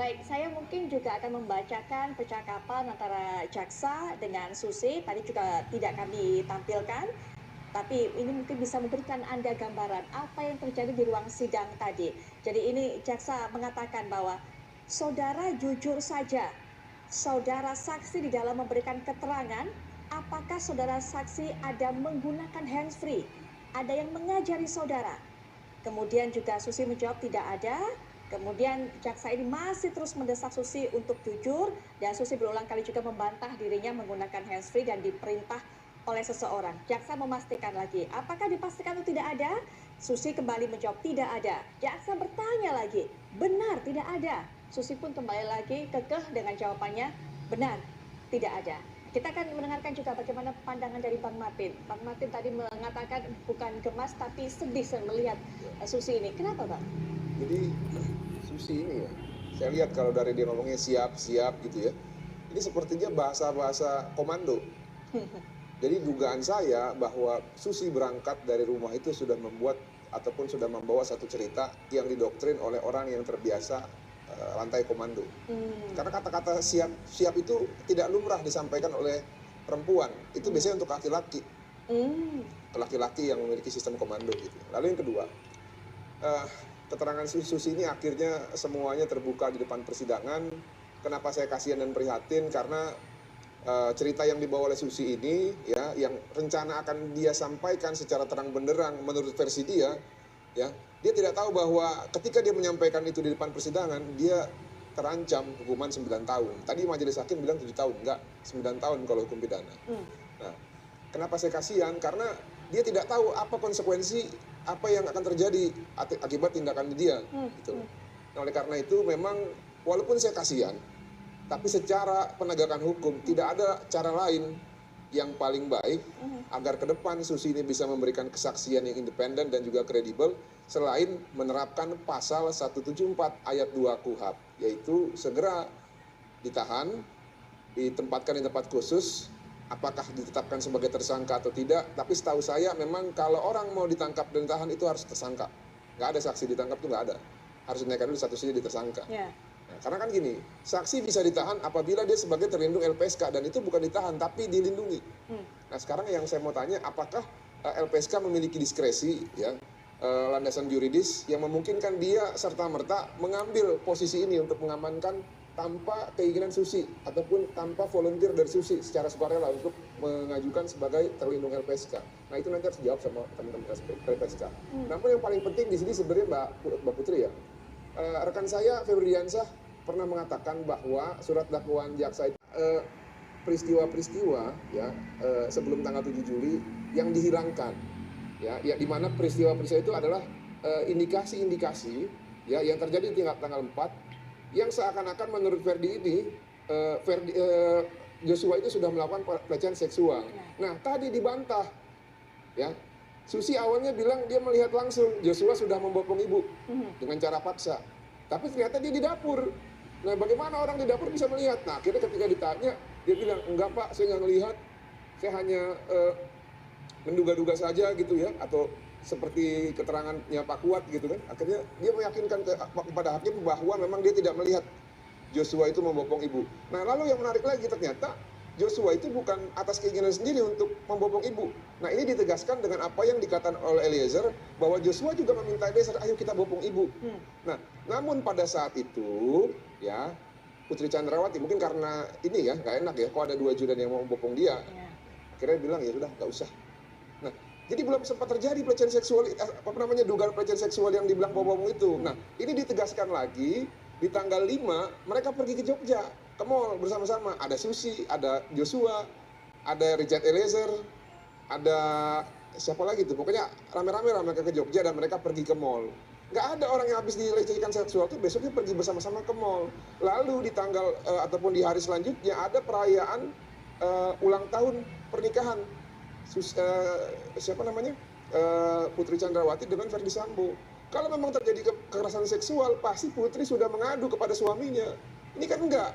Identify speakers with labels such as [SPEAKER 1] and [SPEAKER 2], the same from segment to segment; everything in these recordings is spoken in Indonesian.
[SPEAKER 1] Baik, saya mungkin juga akan membacakan percakapan antara jaksa dengan Susi. Tadi juga tidak kami tampilkan, tapi ini mungkin bisa memberikan Anda gambaran apa yang terjadi di ruang sidang tadi. Jadi ini jaksa mengatakan bahwa saudara jujur saja, saudara saksi di dalam memberikan keterangan, apakah saudara saksi ada menggunakan handsfree? Ada yang mengajari saudara? Kemudian juga Susi menjawab tidak ada. Kemudian jaksa ini masih terus mendesak Susi untuk jujur dan Susi berulang kali juga membantah dirinya menggunakan handsfree dan diperintah oleh seseorang. Jaksa memastikan lagi, apakah dipastikan itu tidak ada? Susi kembali menjawab tidak ada. Jaksa bertanya lagi, benar tidak ada? Susi pun kembali lagi kekeh dengan jawabannya, benar tidak ada. Kita akan mendengarkan juga bagaimana pandangan dari Bang Martin. Bang Martin tadi mengatakan bukan gemas tapi sedih melihat Susi ini. Kenapa, Bang?
[SPEAKER 2] Jadi Susi ini ya, saya lihat kalau dari dia ngomongnya siap-siap gitu ya, ini sepertinya bahasa-bahasa komando. Jadi dugaan saya bahwa Susi berangkat dari rumah itu sudah membuat ataupun sudah membawa satu cerita yang didoktrin oleh orang yang terbiasa lantai komando. Karena kata-kata siap-siap itu tidak lumrah disampaikan oleh perempuan, itu biasanya untuk laki-laki. Laki-laki yang memiliki sistem komando gitu. Lalu yang kedua, keterangan Susi ini akhirnya semuanya terbuka di depan persidangan. Kenapa saya kasihan dan prihatin? Karena cerita yang dibawa oleh Susi ini, ya, yang rencana akan dia sampaikan secara terang benderang menurut versi dia, ya, dia tidak tahu bahwa ketika dia menyampaikan itu di depan persidangan, dia terancam hukuman 9 tahun. Tadi majelis hakim bilang 7 tahun, enggak, 9 tahun kalau hukum pidana. Nah, kenapa saya kasihan? Karena dia tidak tahu apa konsekuensi apa yang akan terjadi akibat tindakan dia. Gitu. Nah, oleh karena itu memang walaupun saya kasihan, tapi secara penegakan hukum tidak ada cara lain yang paling baik agar ke depan Susi ini bisa memberikan kesaksian yang independen dan juga kredibel selain menerapkan pasal 174 ayat 2 KUHP, yaitu segera ditahan, ditempatkan di tempat khusus. Apakah ditetapkan sebagai tersangka atau tidak, tapi setahu saya memang kalau orang mau ditangkap dan ditahan itu harus tersangka. Nggak ada saksi ditangkap itu nggak ada. Harus dinaikkan dulu statusnya jadi tersangka. Nah, karena kan gini, saksi bisa ditahan apabila dia sebagai terlindung LPSK dan itu bukan ditahan tapi dilindungi. Nah sekarang yang saya mau tanya, apakah LPSK memiliki diskresi, ya, landasan yuridis yang memungkinkan dia serta-merta mengambil posisi ini untuk mengamankan tanpa keinginan Susi ataupun tanpa volunteer dari Susi secara sukarela untuk mengajukan sebagai terlindung LPSK. Nah itu nanti harus dijawab sama teman-teman LPSK. Namun yang paling penting di sini sebenarnya Mbak Putri ya, rekan saya Febri Diansyah pernah mengatakan bahwa surat dakwaan jaksa itu peristiwa-peristiwa ya sebelum tanggal 7 Juli yang dihilangkan, ya di mana peristiwa-peristiwa itu adalah indikasi-indikasi ya yang terjadi di tanggal 4 yang seakan-akan menurut Ferdi ini Joshua itu sudah melakukan pelecehan seksual. Nah tadi dibantah, ya Susi awalnya bilang dia melihat langsung Joshua sudah membopong ibu dengan cara paksa, tapi ternyata dia di dapur. Nah bagaimana orang di dapur bisa melihat? Nah akhirnya ketika ditanya dia bilang enggak pak, saya nggak melihat, saya hanya menduga-duga saja gitu ya, atau seperti keterangannya Pak Kuat gitu kan. Akhirnya dia meyakinkan kepada hakim bahwa memang dia tidak melihat Joshua itu membopong ibu. Nah lalu yang menarik lagi ternyata Joshua itu bukan atas keinginan sendiri untuk membopong ibu. Nah ini ditegaskan dengan apa yang dikatakan oleh Eliezer bahwa Joshua juga meminta Eliezer, ayo kita bopong ibu. Nah namun pada saat itu ya Putri Chandrawati mungkin karena ini ya nggak enak ya, kok ada 2 ajudan yang mau membopong dia. Akhirnya bilang ya sudah nggak usah. Nah jadi belum sempat terjadi pelecehan seksual, dugaan pelecehan seksual yang dibilang bopong itu. Nah ini ditegaskan lagi di tanggal 5 mereka pergi ke Jogja, ke mall bersama-sama. Ada Susi, ada Joshua, ada Richard Eliezer, ada siapa lagi tuh. Pokoknya rame-rame lah mereka ke Jogja dan mereka pergi ke mall. Nggak ada orang yang habis dilecehkan seksual tuh besoknya pergi bersama-sama ke mall. Lalu di tanggal ataupun di hari selanjutnya ada perayaan ulang tahun pernikahan Putri Chandrawati dengan Ferdi Sambo. Kalau memang terjadi kekerasan seksual, pasti Putri sudah mengadu kepada suaminya. Ini kan enggak.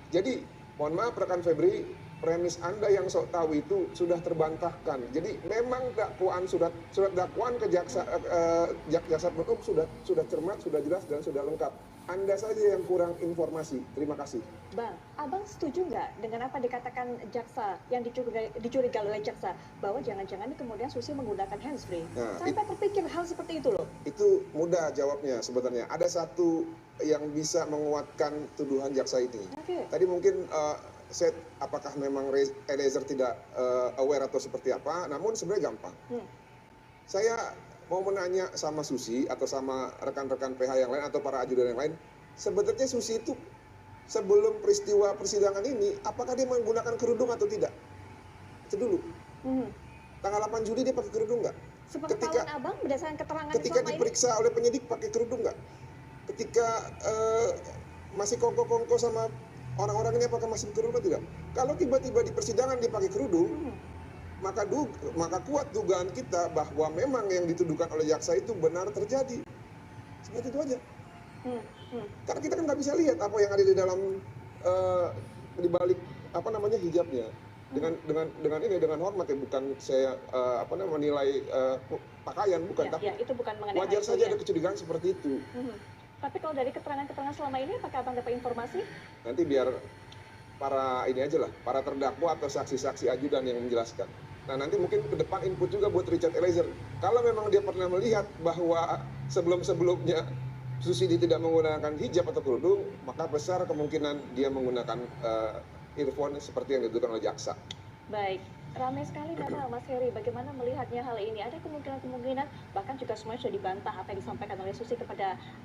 [SPEAKER 2] Jadi, mohon maaf rekan Febri, premis Anda yang sok tahu itu sudah terbantahkan. Jadi, memang dakwaan surat dakwaan ke jaksa penuntut sudah cermat, sudah jelas dan sudah lengkap. Anda saja yang kurang informasi. Terima kasih.
[SPEAKER 1] Bang, abang setuju nggak dengan apa dikatakan jaksa yang dicurigai oleh jaksa bahwa jangan-jangan ini kemudian Susi menggunakan handsfree?
[SPEAKER 2] Nah,
[SPEAKER 1] Sampai terpikir hal seperti itu loh.
[SPEAKER 2] itu mudah jawabnya sebenarnya. Ada satu yang bisa menguatkan tuduhan jaksa ini.
[SPEAKER 1] Oke.
[SPEAKER 2] Tadi mungkin apakah memang Eliezer tidak aware atau seperti apa, namun sebenarnya gampang. Saya mau menanya sama Susi atau sama rekan-rekan PH yang lain atau para ajudan yang lain, sebenarnya Susi itu sebelum peristiwa persidangan ini, apakah dia menggunakan kerudung atau tidak? Itu dulu. Tanggal 8 Juli dia pakai kerudung nggak?
[SPEAKER 1] Sepengetahuan abang berdasarkan keterangan
[SPEAKER 2] Ketika
[SPEAKER 1] selama ini?
[SPEAKER 2] diperiksa oleh penyidik pakai kerudung nggak? Ketika masih kongko-kongko sama orang-orang ini apakah masih kerudung atau tidak? Kalau tiba-tiba di persidangan dia pakai kerudung, maka kuat dugaan kita bahwa memang yang dituduhkan oleh jaksa itu benar terjadi. Seperti itu aja. Karena kita kan nggak bisa lihat apa yang ada di dalam di balik hijabnya. Dengan hormat ya, bukan saya menilai pakaian, bukan.
[SPEAKER 1] Ya, itu bukan mengenai
[SPEAKER 2] Wajar
[SPEAKER 1] hal itu,
[SPEAKER 2] saja
[SPEAKER 1] ya.
[SPEAKER 2] ada kecurigaan seperti itu.
[SPEAKER 1] Tapi kalau dari keterangan-keterangan selama ini, apakah abang dapat informasi?
[SPEAKER 2] Nanti biar para terdakwa atau saksi-saksi ajudan yang menjelaskan. Nah, nanti mungkin ke depan input juga buat Richard Eliezer. Kalau memang dia pernah melihat bahwa sebelum-sebelumnya Susidi tidak menggunakan hijab atau kerudung, maka besar kemungkinan dia menggunakan earphone seperti yang dituduhkan oleh jaksa.
[SPEAKER 1] Baik, ramai sekali memang Mas Heri, bagaimana melihatnya hal ini? Ada kemungkinan, bahkan juga semuanya sudah dibantah apa yang disampaikan oleh Susi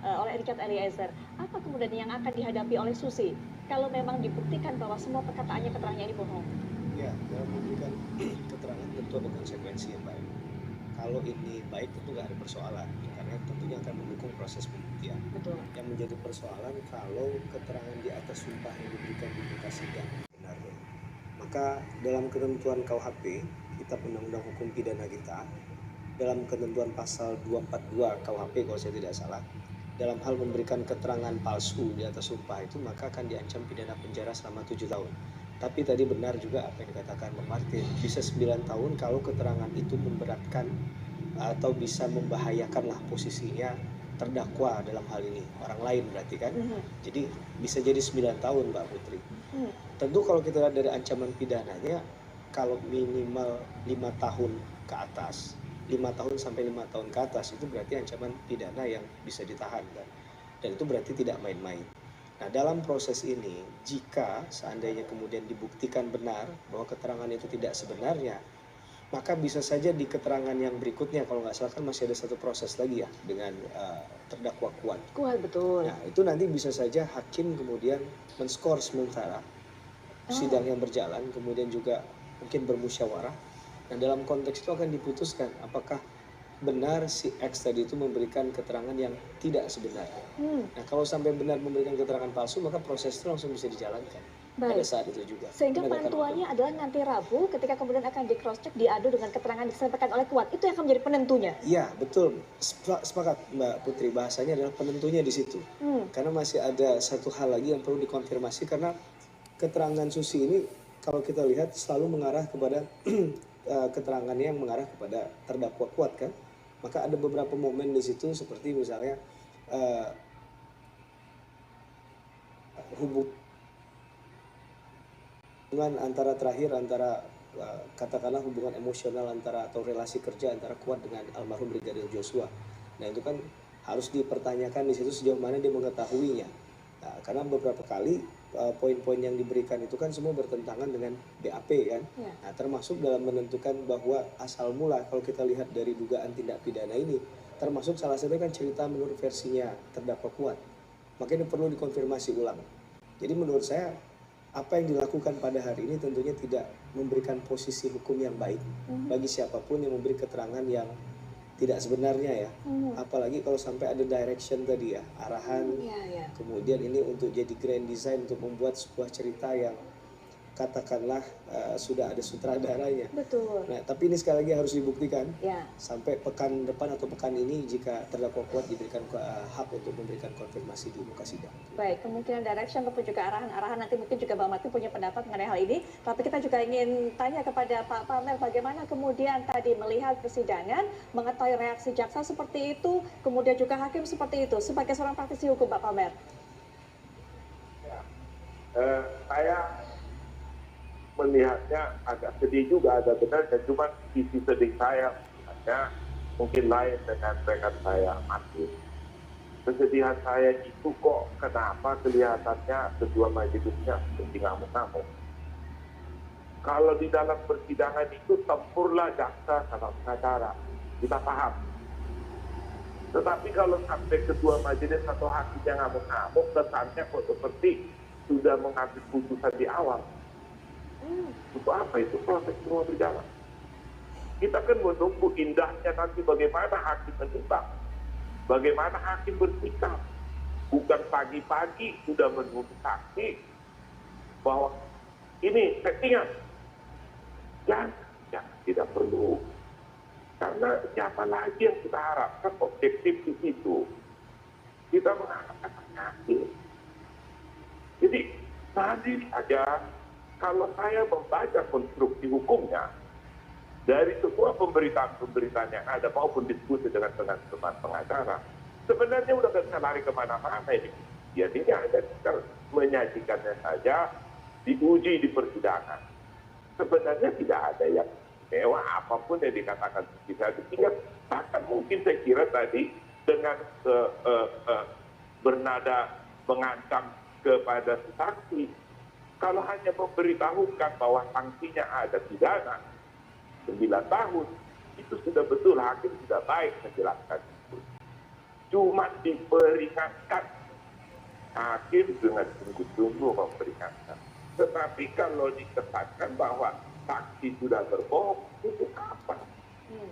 [SPEAKER 1] oleh Richard Eliezer. Apa kemudian yang akan dihadapi oleh Susi kalau memang dibuktikan bahwa semua keterangannya ini bohong?
[SPEAKER 3] Ya, dalam memberikan keterangan tentu ada konsekuensi yang baik. Kalau ini baik tentu nggak ada persoalan, karena tentunya akan mendukung proses pembuktian.
[SPEAKER 1] Betul.
[SPEAKER 3] Yang menjadi persoalan kalau keterangan di atas sumpah yang diberikan di muka sidang benarnya. Maka dalam ketentuan KUHP, Kitab Undang-Undang Hukum Pidana kita, dalam ketentuan pasal 242 KUHP kalau saya tidak salah, dalam hal memberikan keterangan palsu di atas sumpah itu maka akan diancam pidana penjara selama 7 tahun. Tapi tadi benar juga apa yang dikatakan Bang Martin, bisa 9 tahun kalau keterangan itu memberatkan atau bisa membahayakanlah posisinya terdakwa dalam hal ini, orang lain berarti kan. Jadi bisa jadi 9 tahun Mbak Putri. Tentu kalau kita lihat dari ancaman pidananya, kalau minimal 5 tahun ke atas, 5 tahun sampai 5 tahun ke atas itu berarti ancaman pidana yang bisa ditahan kan. Dan itu berarti tidak main-main. Nah, dalam proses ini, jika seandainya kemudian dibuktikan benar bahwa keterangan itu tidak sebenarnya, maka bisa saja di keterangan yang berikutnya, kalau nggak salah kan masih ada satu proses lagi ya dengan terdakwa Kuat.
[SPEAKER 1] Kuat, betul.
[SPEAKER 3] Nah, itu nanti bisa saja hakim kemudian men-skor sementara sidang yang berjalan, kemudian juga mungkin bermusyawarah. Nah, dalam konteks itu akan diputuskan apakah benar si X tadi itu memberikan keterangan yang tidak sebenarnya. Nah, kalau sampai benar memberikan keterangan palsu, maka proses itu langsung bisa dijalankan.
[SPEAKER 1] Baik.
[SPEAKER 3] Pada saat itu juga.
[SPEAKER 1] Sehingga penentuannya adalah nanti Rabu ketika kemudian akan di cross check, diadu dengan keterangan yang disampaikan oleh Kuat. Itu yang akan menjadi penentunya.
[SPEAKER 3] Iya, betul. Sepakat Mbak Putri, bahasanya adalah penentunya di situ. Karena masih ada satu hal lagi yang perlu dikonfirmasi, karena keterangan Susi ini kalau kita lihat selalu mengarah kepada keterangannya yang mengarah kepada terdakwa Kuat kan. Maka ada beberapa momen di situ seperti misalnya hubungan antara katakanlah hubungan emosional atau relasi kerja antara Kuat dengan almarhum Brigadir Joshua. Nah, itu kan harus dipertanyakan di situ sejauh mana dia mengetahuinya. Nah, karena beberapa kali poin-poin yang diberikan itu kan semua bertentangan dengan BAP kan. Nah, termasuk dalam menentukan bahwa asal mula kalau kita lihat dari dugaan tindak pidana ini, termasuk salah satunya kan cerita menurut versinya terdakwa Kuat. Makanya perlu dikonfirmasi ulang. Jadi menurut saya apa yang dilakukan pada hari ini tentunya tidak memberikan posisi hukum yang baik bagi siapapun yang memberi keterangan yang tidak sebenarnya ya. Apalagi kalau sampai ada direction tadi ya, arahan. Kemudian ini untuk jadi grand design untuk membuat sebuah cerita yang katakanlah sudah ada sutradaranya.
[SPEAKER 1] Betul.
[SPEAKER 3] Nah, tapi ini sekali lagi harus dibuktikan.
[SPEAKER 1] Ya.
[SPEAKER 3] Sampai pekan depan atau pekan ini jika terdakwa Kuat diberikan hak untuk memberikan konfirmasi di muka sidang.
[SPEAKER 1] Baik, kemungkinan direction ataupun juga arahan nanti mungkin juga Bang Martin punya pendapat mengenai hal ini. Tapi kita juga ingin tanya kepada Pak Palmer bagaimana kemudian tadi melihat persidangan, mengetahui reaksi jaksa seperti itu, kemudian juga hakim seperti itu sebagai seorang praktisi hukum Pak Palmer.
[SPEAKER 4] Saya melihatnya agak sedih juga, ada benarnya, cuma sisi sedih saya hanya mungkin lain dengan rekan saya Martin. Kesedihan saya itu kok kenapa kelihatannya kedua majelisnya seperti ngamuk-ngamuk. Kalau di dalam persidangan itu tempurlah jaksa sama pengacara, kita paham. Tetapi kalau sampai kedua majelis atau hakim yang ngamuk-ngamuk, kesannya kok seperti sudah mengambil putusan di awal. Untuk apa itu proses semua berjalan? Kita kan menunggu indahnya nanti bagaimana hakim menimbang, bagaimana hakim bersikap. Bukan pagi-pagi sudah menunggu saksi bahwa ini settingan. Jangan, tidak perlu. Karena siapa lagi yang kita harapkan objektif di situ? Kita mengharapkan hakim. Jadi, tadi saja kalau saya membaca konstruksi hukumnya, dari semua pemberitaan-pemberitaan yang ada maupun diskusi dengan teman-teman pengacara, sebenarnya udah nggak bisa lari kemana-mana ini. Jadi hanya menyajikannya saja, diuji di persidangan. Sebenarnya tidak ada yang mewah apapun yang dikatakan bisa ditinggal. Bahkan mungkin saya kira tadi dengan bernada mengancam kepada saksi, kalau hanya memberitahukan bahwa sanksinya ada pidana 9 tahun, itu sudah betul, hakim sudah baik menjelaskan itu. Cuma diperingatkan, hakim dengan sungguh-sungguh memperingatkan. Tetapi kalau dikatakan bahwa saksi sudah berbohong, itu apa?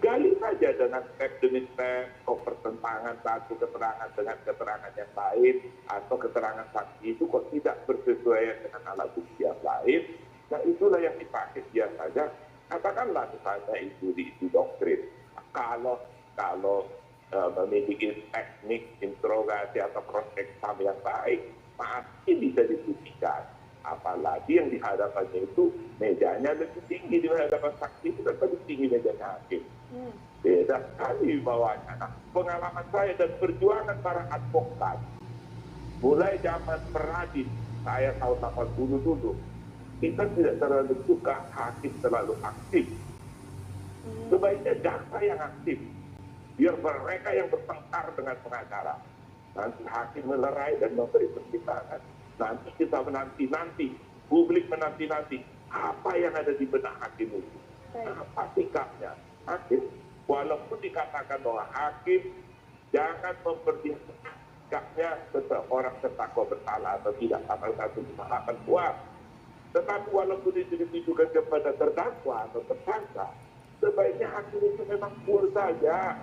[SPEAKER 4] Gali saja dengan step demi step, kok pertentangan satu keterangan dengan keterangan yang lain, atau keterangan saksi itu kok tidak bersesuaian dengan alat bukti yang lain. Nah itulah yang dipakai dia saja. Katakanlah misalnya itu doktrin. Kalau memiliki teknik interogasi atau proses yang baik, pasti bisa dibuktikan. Apalagi yang dihadapannya itu mejanya lebih tinggi di hadapan saksi itu lebih tinggi mejanya hakim. Beda sekali bawahnya. Nah, pengalaman saya dan perjuangan para advokat mulai zaman Peradin, saya tahun 80 dulu, kita tidak terlalu suka hakim terlalu aktif. Sebaiknya jaksa yang aktif, biar mereka yang bertengkar dengan pengacara. Nanti hakim melerai dan memberi pertimbangan. Nanti kita menanti-nanti, publik menanti-nanti, apa yang ada di benak hakim itu. Apa sikapnya? Hakim, walaupun dikatakan bahwa hakim jangan memperlihatkan sikapnya seseorang terdakwa bersalah atau tidak, atau satu kesalahan kuat. Tetapi walaupun itu ditujukan kepada terdakwa atau tersangka, sebaiknya hakim itu memang full saja.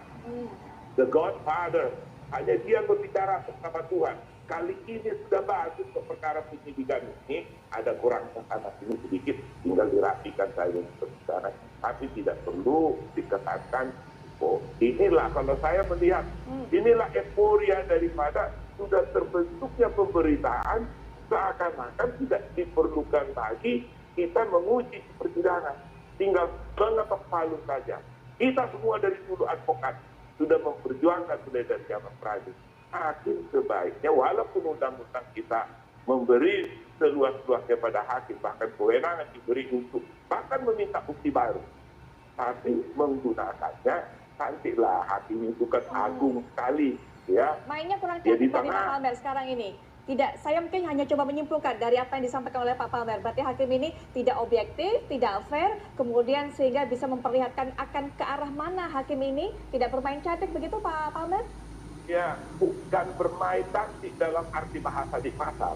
[SPEAKER 4] The Godfather, hanya dia berbicara bersama Tuhan. Kali ini sudah bagus untuk perkara penyidikan ini, ada kurang sana sini sedikit, tinggal dirapikan saja persidangan. Tapi tidak perlu dikatakan, oh inilah kalau saya melihat, inilah euforia daripada sudah terbentuknya pemberitaan, seakan-akan tidak diperlukan lagi kita menguji persidangan. Tinggal mengetok palu saja. Kita semua dari dulu advokat sudah memperjuangkan mulai dari zaman Peradin. Hakim sebaiknya, walaupun undang-undang kita memberi seluas-luasnya pada hakim, bahkan kewenangan diberi untuk bahkan meminta bukti baru, tapi menggunakannya, nantilah hakim itu kan agung sekali, ya.
[SPEAKER 1] Mainnya kurang cantik tadi Pak Palmer sekarang ini. Tidak, saya mungkin hanya coba menyimpulkan dari apa yang disampaikan oleh Pak Palmer. Berarti hakim ini tidak objektif, tidak fair, kemudian sehingga bisa memperlihatkan akan ke arah mana hakim ini tidak bermain cantik, begitu Pak Palmer?
[SPEAKER 4] Ya, bukan bermain cantik dalam arti bahasa di pasar.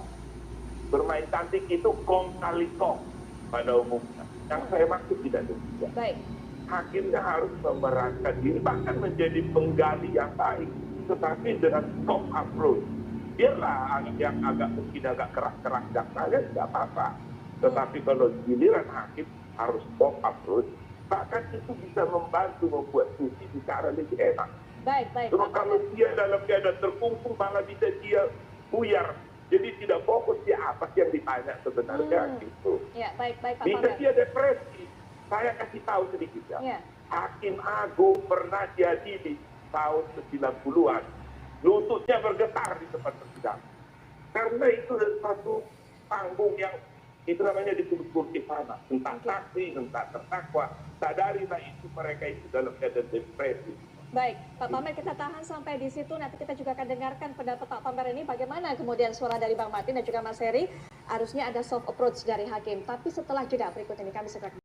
[SPEAKER 4] Bermain cantik itu kong kali kong pada umumnya. Yang saya maksud tidak demikian.
[SPEAKER 1] Baik.
[SPEAKER 4] Hakimnya harus memerankan diri, bahkan menjadi penggali yang baik, tetapi dengan soft approach. Biarlah yang mungkin agak keras-keras jaksanya tidak apa-apa. Tetapi kalau giliran hakim harus soft approach, bahkan itu bisa membantu membuat susi bicara lebih enak.
[SPEAKER 1] Baik.
[SPEAKER 4] Cuma kalau dia dalam keadaan terkungkung malah bisa dia buyar. Jadi tidak fokus dia apa sih yang ditanya sebenarnya gitu.
[SPEAKER 1] Ya, baik Pak
[SPEAKER 4] Bisa
[SPEAKER 1] Palmer.
[SPEAKER 4] dia depresi. Saya kasih tahu sedikit ya.
[SPEAKER 1] Ya.
[SPEAKER 4] Hakim Agung pernah diadili tahun 90-an. Lututnya bergetar di tempat persidangan. Karena itu satu panggung yang itu namanya disebut kursi panas, entah saksi, entah terdakwa, sadarilah itu mereka itu dalam keadaan depresi.
[SPEAKER 1] Baik, Pak Pamer, kita tahan sampai di situ. Nanti kita juga akan dengarkan pendapat Pak Pamer ini bagaimana kemudian suara dari Bang Martin dan juga Mas Heri. Harusnya ada soft approach dari hakim. Tapi setelah jeda berikut ini kami segera kembali.